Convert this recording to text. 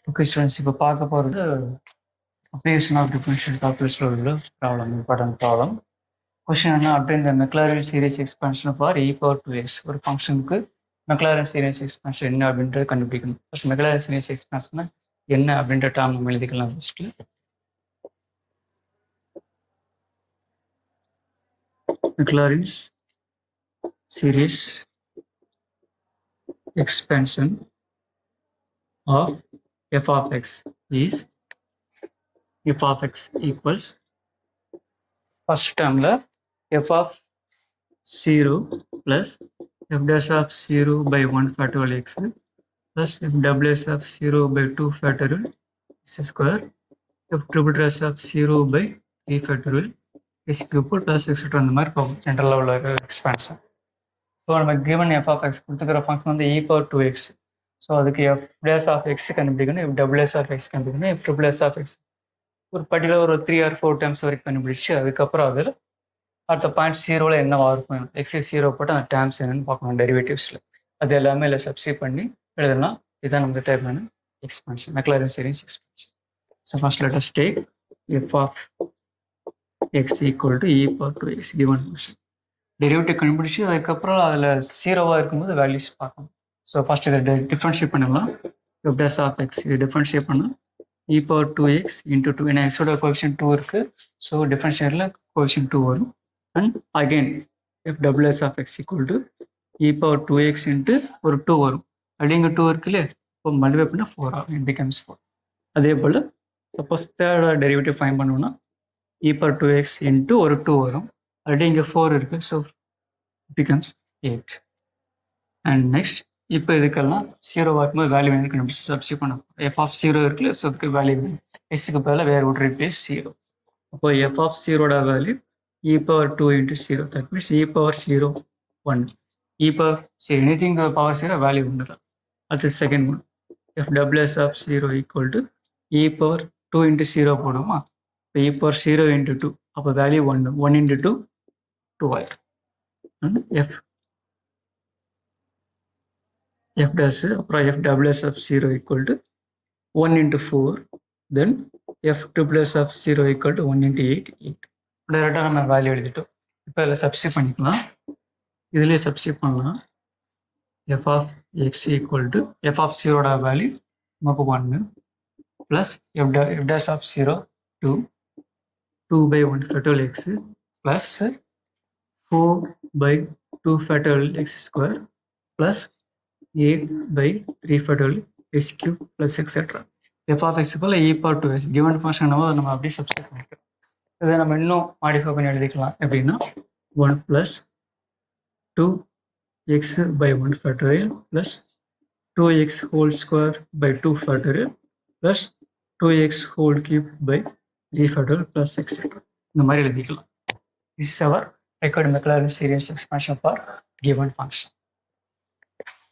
Okay students, இப்போ பார்க்க போகிறது அப்ளிகேஷன் ஆஃப் டிஃபரன்ஷியல் கால்குலஸில் உள்ள ப்ராப்ளம், இம்பார்ட்டன்ட் ப்ராப்ளம். கொஸ்டின் என்ன அப்படின்ற Maclaurin series expansion for e power 2x ஒரு ஃபங்க்ஷனுக்கு மெக்லாரின் சீரிஸ் எக்ஸ்பான்ஷன் என்ன அப்படின்றத கண்டுபிடிக்கணும். ஃபர்ஸ்ட் மெக்லாரின் சீரிஸ் எக்ஸ்பான்ஷன் என்ன அப்படின்ற டேர்ம் நம்ம எழுதிக்கலாம். First Maclaurin's series expansion of f of x is f of x equals first term la f of 0 plus f dash of 0 by 1 factorial x plus f double dash of 0 by 2 factorial x square f triple dash of 0 by 3 factorial x cube plus etc. அந்த மாதிரி போகும் general லெவலில் expansion. So நம்ம given f of x கொடுத்துக்கிற function வந்து e power 2x. So அதுக்கு f dash of x கண்டுபிடிக்கணும், f double s of x கண்டுபிடிக்கணும், f triple s of x ஒரு பர்டிகுலர் ஒரு 3 or 4 டைம்ஸ் வரைக்கும் கண்டுபிடிச்சு அதுக்கப்புறம் அதில் அடுத்த பாயிண்ட் 0ல் என்னவா இருக்கும், எக்ஸ் 0 போட்டு அந்த டேர்ம்ஸ் என்னன்னு பார்க்கணும் டெரிவேட்டிவ்ஸில். அது எல்லாமே இல்லை சப்ஸ்டிட் பண்ணி எழுதலாம். இதுதான் நமக்கு தேவையான expansion, Maclaurin series expansion. So first let us take f of x equal to e power 2x given function. Derivative கண்டுபிடிச்சி அதுக்கப்புறம் அதில் 0வாக இருக்கும்போது வேல்யூஸ் பார்க்கணும். ஸோ ஃபர்ஸ்ட் இதை டிஃப்ரென்ஷியேட் பண்ணிடலாம். எஃப் டேஷ் ஆஃப் எக்ஸ் இது டிஃப்ரென்ஷியேட் பண்ணால் e பவர் 2x இன்டூ 2, ஏன்னா எக்ஸோட கோஎஃபிஷியன்ட் 2 இருக்குது. ஸோ டிஃப்ரென்ஷியேட்டில் கோஎஃபிஷியன்ட் 2 வரும். And again f double s of x equal to e power 2x into ஒரு 2 வரும். அப்படி இங்கே 2 இருக்குல்ல, இப்போ மல்டிஃபை பண்ணால் 4 ஆகும், இட் பிகம்ஸ் 4. அதே போல் சப்போஸ் தேர்ட் டெரிவேட்டிவ் ஃபைன் பண்ணோம்னா e பவர் 2x இன்ட்டு ஒரு 2 வரும். ஆல்ரெடி இங்கே 4 இருக்கு, ஸோ பிகம்ஸ் 8. அண்ட் நெக்ஸ்ட் இப்போ இதுக்கெல்லாம் 0 இருக்கும்போது வேல்யூ வேணும் கண்டுபிடிச்சு சப்ஸ்டிட் பண்ண எஃப் ஆஃப் 0 இருக்குல்ல, ஸோ அதுக்கு வேல்யூ வேணும். எஸ்க்கு பதிலாக வேறு ஒரு ரீப்ளேஸ் 0. அப்போ எஃப் ஆஃப் 0ஓட value e power 2 into 0, that means e power 0 1. e power 0 anything power 0 value ஒன்று தான். அது second one f double s of 0 equal to e power 2 into 0 போடுமா. இப்போ e பவர் 0 இன்ட்டு 2, அப்போ வேல்யூ 1, 1 இன்ட்டு 2 2 ஆயிரும். f dash அப்புறம் f double s of 0 equal to 1 into 4, then f triple s of 0 equal to 1 into 8, 8. டைரெக்டாக நம்ம value எழுதிட்டோம். இப்போ இதில் சப்ஸ்டிட் பண்ணிக்கலாம். இதுலேயே சப்ஸ்டிட் பண்ணலாம். f of x equal to f of 0ஓட வேல்யூ நமக்கு 1 plus f dash of 0 2, 2 by 1 factorial x plus 4 by 2 factorial x square plus 8 by 3 factorial x cube plus etc. f of x போல e power 2x given function நம்ம அப்படியே substitute பண்ணிக்கலாம். இதை நம்ம இன்னும் modify பண்ணி எழுதிக்கலாம். எப்படின்னா 1 plus 2x by 1 factorial plus 2x whole square by 2 factorial plus 2x whole cube by 3 factorial plus etc. இந்த மாதிரி எழுதிக்கலாம். This is our required Maclaurin series expansion for given function.